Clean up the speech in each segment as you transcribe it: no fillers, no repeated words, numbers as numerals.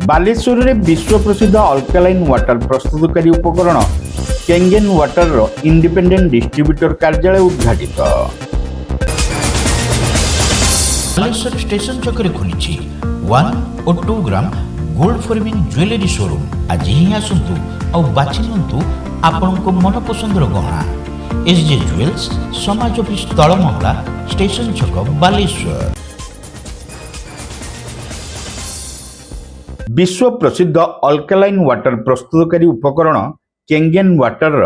बालेश्वर में विश्व प्रसिद्ध अल्कालाइन वाटर प्रस्तुतकारी उपकरण केंगेन वाटर इंडिपेंडेंट डिस्ट्रीब्यूटर कार्यालय उद्घाटित। बालेश्वर स्टेशन छकरे खुली 1 और 2 gram gold forming jewellery showroom. आज ही आसतु और बाछि नियंतु आपनको मन पसंदर गहना। एसजे ज्वेल्स समाज ऑफिस तलमहला स्टेशन छक बालेश्वर। विश्व प्रसिद्ध अल्कालाइन वाटर प्रस्तुतकारी उपकरण केंगेन वाटर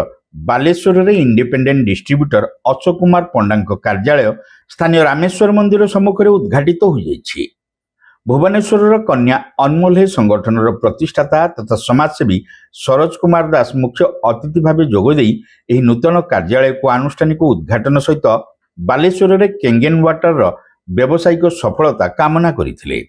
बालेश्वर रे इंडिपेंडेंट डिस्ट्रीब्यूटर अशोक कुमार पंडा कार्यालय स्थानीय रामेश्वर मंदिर सम्मुखें उद्घाटित हो जाइछि। भुवनेश्वर कन्या अनमोल संगठन प्रतिष्ठाता तथा समाजसेवी सरोज कुमार दास मुख्य अतिथि भाव जोगदे यह नूतन कार्यालय को आनुष्ठानिक उद्घाटन सहित बालेश्वर रे केंगेन वाटर व्यावसायिक सफलता कामना करथिले।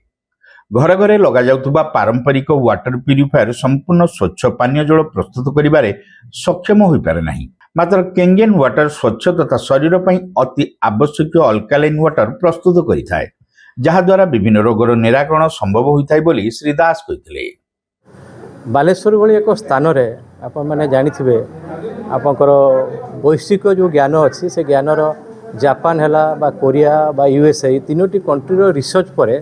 घर घरे लगा जाउथुबा पारंपरिक वाटर प्यूरिफायर संपूर्ण स्वच्छ पानीय जल प्रस्तुत करिबारे सक्षम होई पारे नाही। मात्र केंगेन वाटर स्वच्छ तथा शरीर पई अति आवश्यक अल्कालाइन वाटर प्रस्तुत करिथाय, जहा द्वारा विभिन्न रोगर निराकरण संभव होइथाय बोली श्री दास कहिथिले। बालेश्वर भली एक स्थान रे आपण माने जानिथिबे आपनकर वैश्विक जो ज्ञान अछि से ज्ञानर जापान हैला बा कोरिया बा यूएसए तीनोटी कंट्री रो रिसर्च परे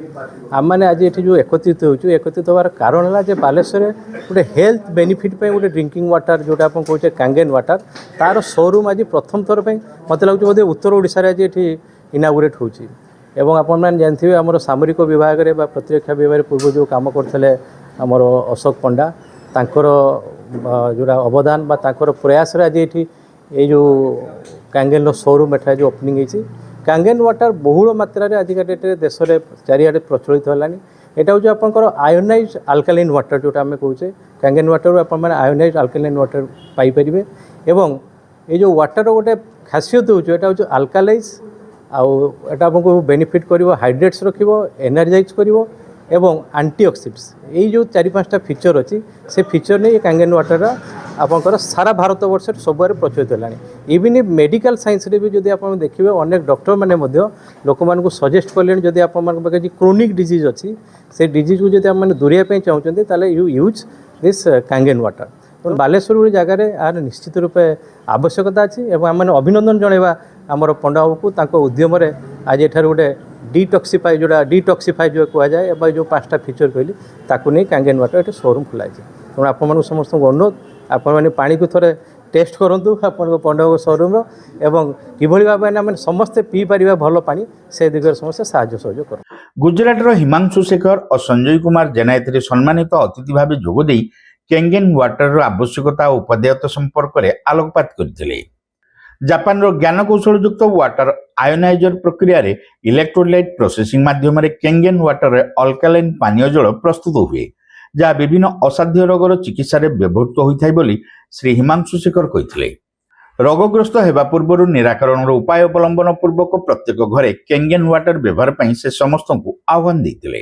आम मैंने आज ये जो एकत्रित होवार कारण है जे बालेश्वर गोटे हेल्थ बेनिफिट पे गोटे ड्रिंकिंग वाटर जोटा आप कहे कांगेन वाटर तार शोरूम आज प्रथम थर पर मत लगुच बोधे उत्तर ओडिशा आज ये इनागुरेट होची। एवं आपण मैंने जानते आम सामरिक विभाग में प्रतिरक्षा विभाग पूर्व जो कम करते आमर अशोक पंडा तांकर जोड़ा अवदान बा तांकर प्रयास आज ये जो कांगेन शोरूम एटा जो ओपनिंग होती कांगेन वाटर बहुल मात्रा आजिका डेट्रे देश में चारिआडे प्रचलित होलानी। एटा हूँ आपंकर आयोनाइज अल्कालाइन वाटर जोटा आम कहे कांगेन वाटर आप आयोनाइज अल्कालाइन वाटर पाइपर। एवं ये जो वाटर गोटे खासियत होता हूँ अल्कालाइज आटा आपको बेनिफिट कर हाइड्रेट्स रखिबो एनर्जाइज करिवो एवं एंटीऑक्सीडेंट्स यही जो 4-5टा फीचर अच्छी से फीचर नहीं कांगेन वाटर आपंकर सारा भारत वर्ष सबुआरे प्रचलित होलानी। इवन मेडिकल साइंस रे भी जदि आप देखिए अनेक डॉक्टर मैंने लोक मानक सजेस्ट कले जदि आप क्रोनिक डिजीज अच्छी से डिजीज को जब आप दूरिया चाहते ताले यू यूज दिस कांगेन वाटर। तो बालेश्वर जगह यार निश्चित रूपे आवश्यकता अच्छी एवं आम अभिनंदन जनवा आमर पंडा बाबू को उद्यम आज एठार गोटे डिटॉक्सिफाई जो कह जाए जो 5टा फीचर कहली ताकू नहीं कांगेन वाटर ये शोरूम खुलाई। तेणु आप समस्त अनुरोध आपने पानी को थोड़े टेस्ट करूँ आप पंडा शोरूम एवं किभली भाव में समस्ते पी पार भल पानी से दिगरे समस्त साहाय्य सहयोग कर। गुजरात हिमांशु शेखर और संजय कुमार जेना एथिरे सम्मानित अतिथि भाव जोगदे केंगेन वाटर आवश्यकता और उपादेयता संपर्क में आलोकपात करथिले। जापान ज्ञान कौशल युक्त वाटर आयोनाइजर प्रक्रिया रे इलेक्ट्रोलाइट प्रोसेसिंग माध्यम केंगेन वाटर अल्कालाइन पानीय जल प्रस्तुत हुए, जहाँ विभिन्न असाध्य रोगर चिकित्सा व्यवहृत होता है बोली श्री हिमांशु शेखर कहिथिले। रोगग्रस्त हेबा पूर्व निराकरण उपाय अवलंबन पूर्वक प्रत्येक घरे केंगेन वाटर व्यवहार पर से समस्त को आह्वान देते।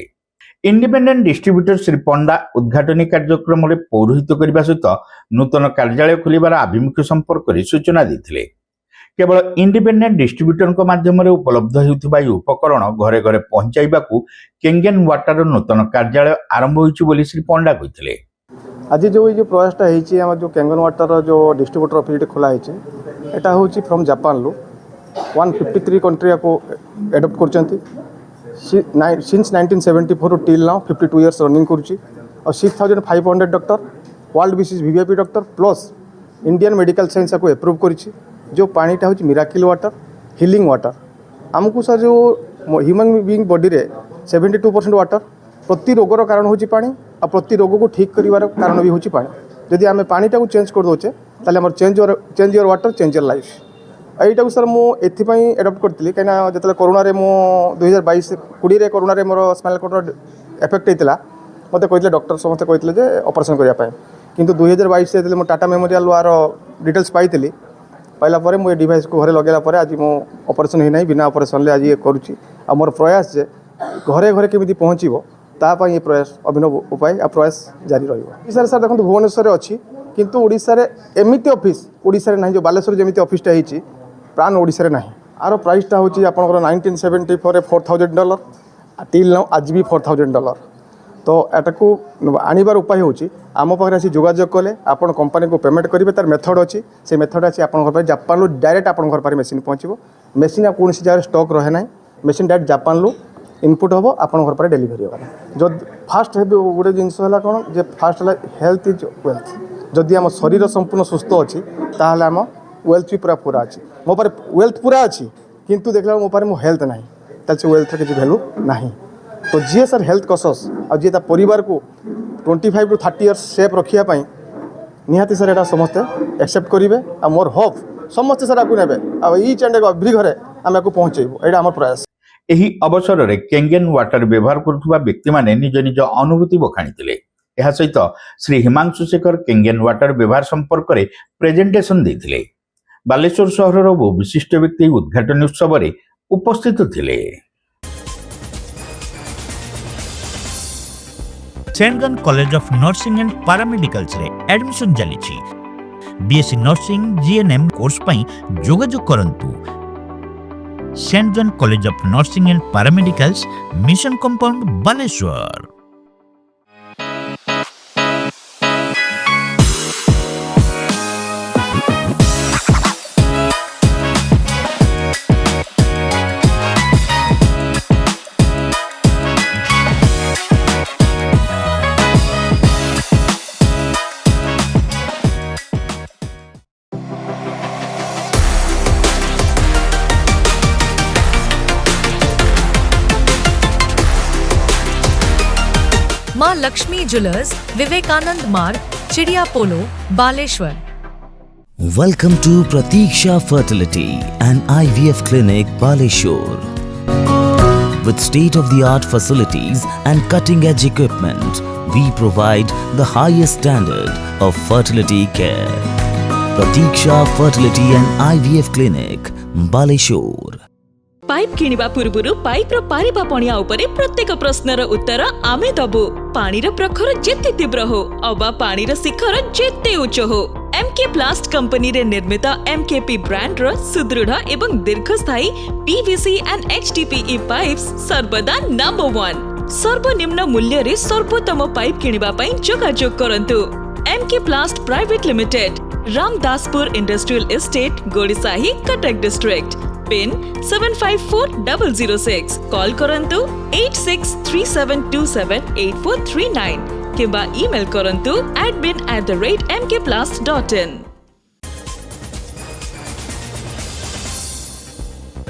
इंडिपेंडेंट डिस्ट्रीब्यूटर श्री पंडा उद्घाटनी कार्यक्रम में पौरोहित्य करने सहित नूतन कार्यालय खोलिबार आभिमुख्य संपर्क में सूचना देते। केवल इंडिपेंडेंट डिस्ट्रीब्यूटर माध्यम उपलब्ध होउथिबा उपकरण घरे घरे पहुंचाइबा केंगेन वाटर नूतन कार्यालय आरंभ होइछि बोली श्री पंडा कहिथिले। आज जो प्रयासटा होइछि हम जो केंगेन वाटर जो डिस्ट्रीब्यूटर ऑफिस खोला होइछि एटा होइछि फ्रॉम जापान लो 153 कंट्री को एडॉप्ट करचंती since 1974 till now 52 years running करुछि और 6500 doctor world basis VVIP doctor plus Indian medical science को अप्रूव करिछि। जो पानीटा हूँ मिराकिल वाटर हिलिंग वाटर आमको सर जो ह्यूमन बीइंग बॉडी रे 72% वाटर प्रति रोगर कारण होची पानी और प्रति रोग को ठीक करिवार कारण भी होची पानी। जदि आम पानीटा को चेंज कर दोचे ताले हमर change your water change your life. एटा को सर मु एथिपाई एडॉप्ट करथिली कहिना जतले कोरोना रे मो 2022-20 रे कोरोना रे मोर स्माइल कोड इफेक्ट हेतिला मते कहितले डॉक्टर समस्त कहितले जे ऑपरेशन करिया पाए किंतु 2022 से मो टाटा मेमोरियल वार डिटेल्स पाइतली पाइला परे मो डिवाइस को घरे लगेला परे आज मो ऑपरेशन ही नहीं बिना ऑपरेशन ले आज ये करूची। आ मोर प्रयास जे घरे घरे केमिति पहुँचीबो ता पई ये प्रयास अभिनव उपाय आ प्रयास जारी रहिबो। सर सर देखो भुवनेश्वर अछि किंतु ओडिसा रे एमिति ऑफिस ओडिसा रे नाही जो बालेश्वर जेमिति ऑफिसटा हिची प्राण ओडिसा रे नाही। आरो प्राइसटा होची आपनकर $1974 $4000 टिल नाउ आज भी $4000 तो एटा को आनिबार उपाय होची आम पाखे आसी जोगाजोग कले आपण कंपनी को पेमेंट करेंगे तार मेथड अच्छी से मेथड आसी आप घर पर जापान डायरेक्ट आपण घर पर मशीन पहुँचो मशीन आप कौन जगह स्टॉक रहे ना मशीन डायरेक्ट जापान इनपुट हम आपण घर पर डेलीवरी होगा जो फास्ट है गोटे जिनस है कौन जे फास्ट है हेल्थ इज वेल्थ जदि आम शरीर संपूर्ण सुस्थ अच्छी ताहले आम वेल्थ भी पूरा पूरा अच्छी मो पारे वेल्थ पूरा अच्छी किंतु देखला मो पारे मो हेल्थ नहीं ताल से वेल्थ किसी वैल्यू नहीं तो जी सर हेल्थ कॉन्शियस और जी परिवार को 25 to 30 इयर्स सेफ रखापी निहाती सर यहाँ समस्ते एक्सेप्ट करेंगे आ मोर होप समस्ते सर आपको ने ईच एंड एवरी घरे आम आपको पहुँचेबू यहाँ आम प्रयास। ଏହି ଅବସରରେ କେଙ୍ଗେନ୍ ୱାଟର ବ୍ୟବହାର କରୁଥିବା ବ୍ୟକ୍ତିମାନେ ନିଜ ନିଜ ଅନୁଭୂତି ବଖାଣିଥିଲେ। ଏହା ସହିତ ଶ୍ରୀ ହିମାଂଶୁ ଶେଖର କେଙ୍ଗେନ୍ ୱାଟର ବ୍ୟବହାର ସମ୍ପର୍କରେ ପ୍ରେଜେଣ୍ଟେସନ ଦେଇଥିଲେ। ବାଲେଶ୍ୱର ସହରର ବହୁ ବିଶିଷ୍ଟ ବ୍ୟକ୍ତି ଉଦ୍ଘାଟନୀ ଉତ୍ସବରେ ଉପସ୍ଥିତ ଥିଲେ। Saint College of Nursing and Paramedicals रे एडमिशन चलीछि। बीएससी नर्सिंग जीएनएम कोर्स पई जोगाजोग करंतु। Saint John College of Nursing and Paramedicals Mission Compound Baleshwar. Maa Laxmi Jewellers, Vivekananda Marg, Chidiya Polo, Baleshwar. Welcome to Pratiksha Fertility and IVF Clinic, Baleshwar. With state-of-the-art facilities and cutting-edge equipment, we provide the highest standard of fertility care. Pratiksha Fertility and IVF Clinic, Baleshwar. Pipe किनिबा पूर्वरु pipe रो पारिबा पणिया उपरे प्रत्येक प्रश्नर उत्तर आमे दबु। पानी रो प्रखर जेते तीव्र हो अबा पानी रो शिखर जेते उच्च हो एमके प्लास्ट कंपनी रे निर्मित एमकेपी ब्रांड रो सुदृढ़ एवं दीर्घस्थायी पीवीसी एंड एचडीपीई पाइप्स सर्वदा नंबर 1। सर्वनिम्न मूल्य रे सर्वोत्तम पाइप किनिबा पई जोगाजोग करंतु। MK Plast Private Limited, Ramdaspur Industrial Estate, Gorisahi, Cuttack district. Pin 754006। Call करंतु 8637278439 किंबा ईमेल करंतु admin@mkplast.in।